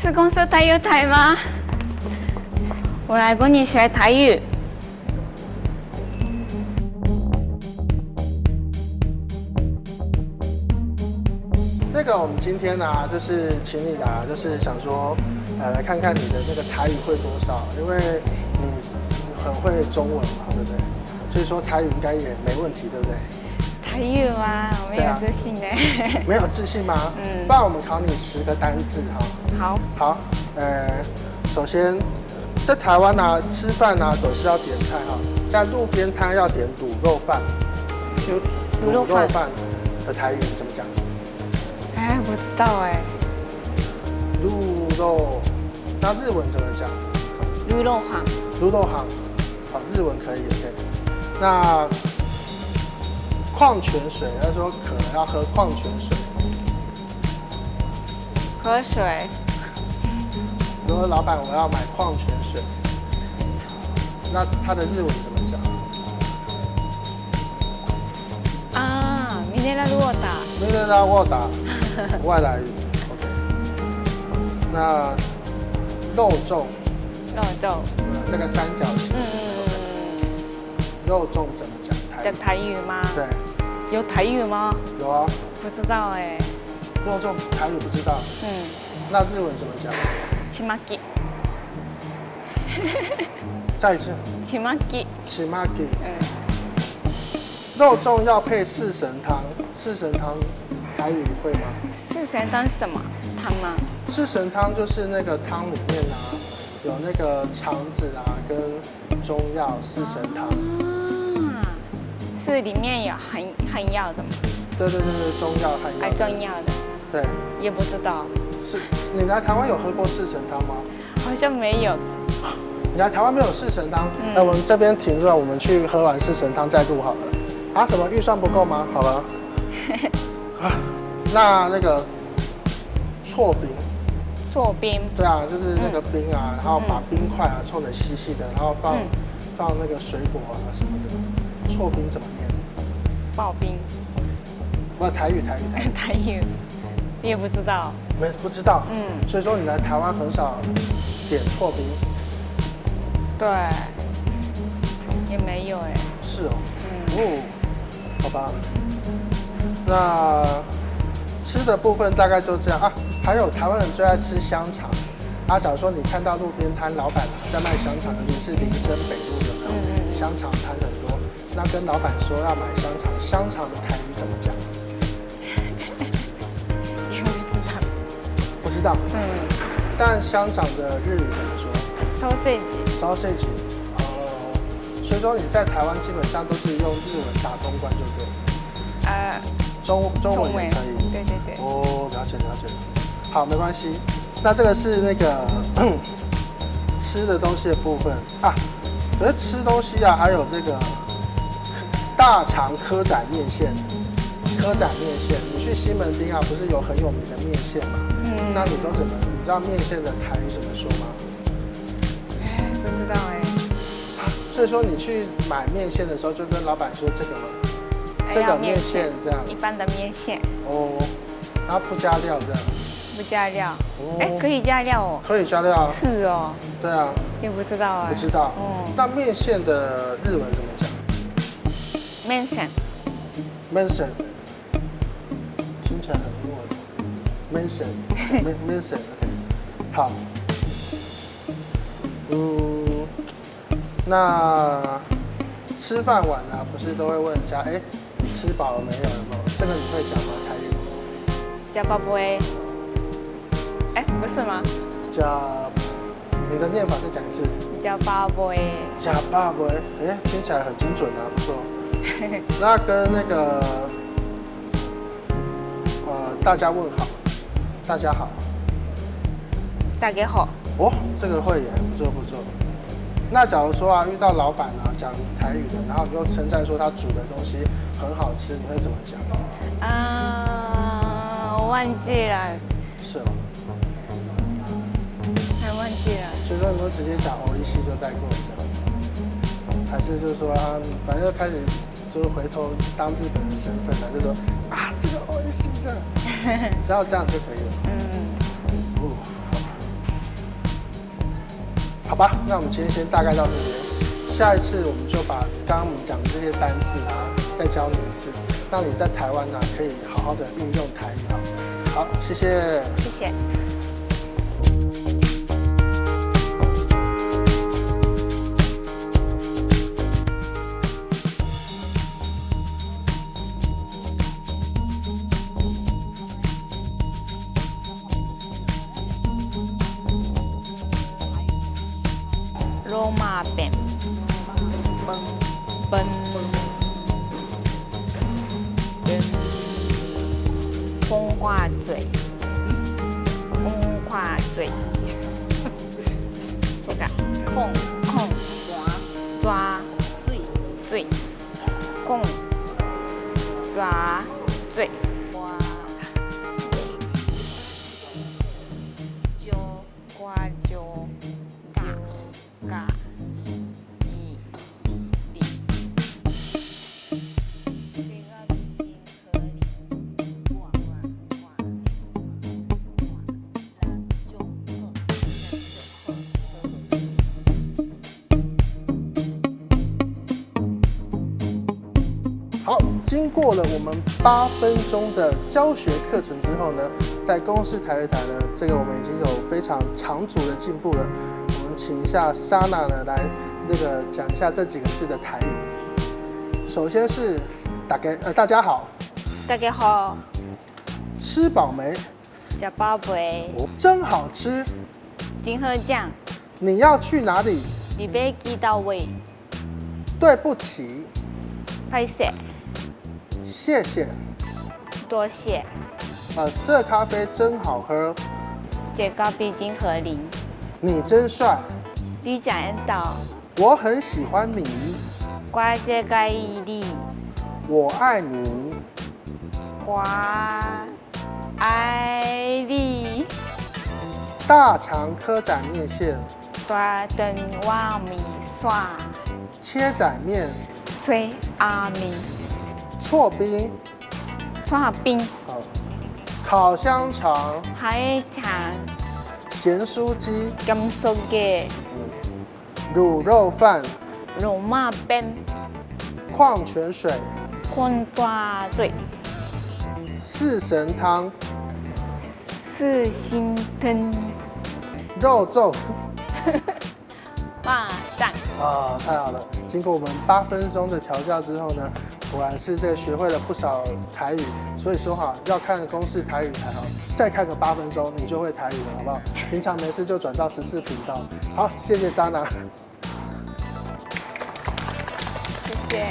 是公司台语台吗？我来跟你学台语。那个，我们今天呢、就是请你来，就是想说，来看看你的那个台语会多少，因为你很会中文嘛，对不对？所以说台语应该也没问题，对不对？台语吗？我没有自信呢。没有自信吗？不然我们考你10个单字哈。好。首先在台湾呢、吃饭呢、总是要点菜哈，在路边摊要点卤肉饭。卤肉饭的台语怎么讲？哎，不知道哎。卤肉，那日文怎么讲？卤肉行。卤肉行，好，日文可以 OK。那矿泉水，他说渴要喝矿泉水。喝水。如果老板我要买矿泉水，那他的日文怎么讲？啊，mineral water。mineral water， 外来语 OK。那肉粽。这个三角形。肉粽怎么讲？讲台语吗？对。有台语吗？有啊。不知道哎。肉粽台语不知道。那日文怎么讲？ちまき。再一次。ちまき。ちまき。肉粽要配四神汤，四神汤台语会吗？四神汤是什么汤吗？四神汤就是那个汤里面啊，有那个肠子啊跟中药四神汤。是里面有含药的吗？对，中药含药。中药的。对。也不知道。是，你来台湾有喝过四神汤吗？好像没有。你来台湾没有四神汤？那我们这边停住了，我们去喝完四神汤再录好了。啊，什么预算不够吗？好了。那个搓冰。搓冰。对啊，就是那个冰啊，然后把冰块啊搓得细细的，然后放那个水果啊什么的。搓冰怎么念？刨冰。不，台语。台语，你也不知道。不知道。所以说你来台湾很少点搓冰。对。也没有哎。是哦。好吧。那吃的部分大概就这样啊。还有台湾人最爱吃香肠。啊，假如说你看到路边摊老板在卖香肠，尤其是林森北路有没有？香肠摊很多。那跟老板说要买香肠，香肠的台语怎么讲？也不知道。不知道。但香肠的日语怎么说 ？sausage。所以说你在台湾基本上都是用日文打通关就对。中文也可以。对。哦，了解。好，没关系。那这个是那个吃的东西的部分啊。可是吃东西啊，还有这个大肠蚵仔面线。你去西门町啊，不是有很有名的面线吗？那你知道面线的台语怎么说吗？不知道哎。所以说你去买面线的时候，就跟老板说这个面线这样。一般的面线。然后不加料这样。不加料。可以加料哦。可以加料啊。是哦。对啊。也不知道哎。不知道。那面线的日文怎么讲？面线。听起来很英文。面线 OK。好。那吃饭完啊，不是都会问人家，你吃饱了没有？这个你会讲吗？台语？加宝贝。不是吗？你的念法是讲一次。加宝贝。加宝贝，听起来很精准啊，不错。那跟那个大家问好，大家好。大家好。这个会耶，不错。那假如说啊，遇到老板啊讲台语的，然后你又称赞说他煮的东西很好吃，你会怎么讲？我忘记了。是哦。还忘记了。所以说你都直接讲一西就带过这样，还是就是说反正就开始就是回头当日本人身份了，就说这个一西这样，只要这样就可以了。好吧，那我们今天先大概到这边，下一次我们就把刚刚我们讲的这些单字啊，再教你一次，让你在台湾呢可以好好的运用台语啊。好，谢谢。谢谢。罗马饼，本风花嘴，风花嘴，这个控抓嘴，控抓嘴，瓜揪嘎。好，经过了我们8分钟的教学课程之后呢，在公视台语台呢，这个我们已经有非常长足的进步了。我们请一下莎娜呢来讲一下这几个字的台语。首先是大家好，大家好，吃饱没？吃饱未？真好吃。真好酱，你要去哪里？你要几到位？对不起，拍摄，谢谢。多谢。这咖啡真好喝。这咖啡真好啉。你真帅。你真缘投。我很喜欢你。我这介意你。我爱你。我爱你。大肠科仔面线。大肠碗米线。切仔面。吹阿米。错冰。搓冰。烤香肠。海肠。咸酥鸡。甘酥鸡。卤肉饭。罗马饼。矿泉水。昆瓜嘴。四神汤。四星汤。肉粽。蚂蚱。太好了！经过我们8分钟的调教之后呢，果然是学会了不少台语。所以说要看公视台语台再看个8分钟，你就会台语了，好不好？平常没事就转到14频道。好，谢谢莎娜。谢谢。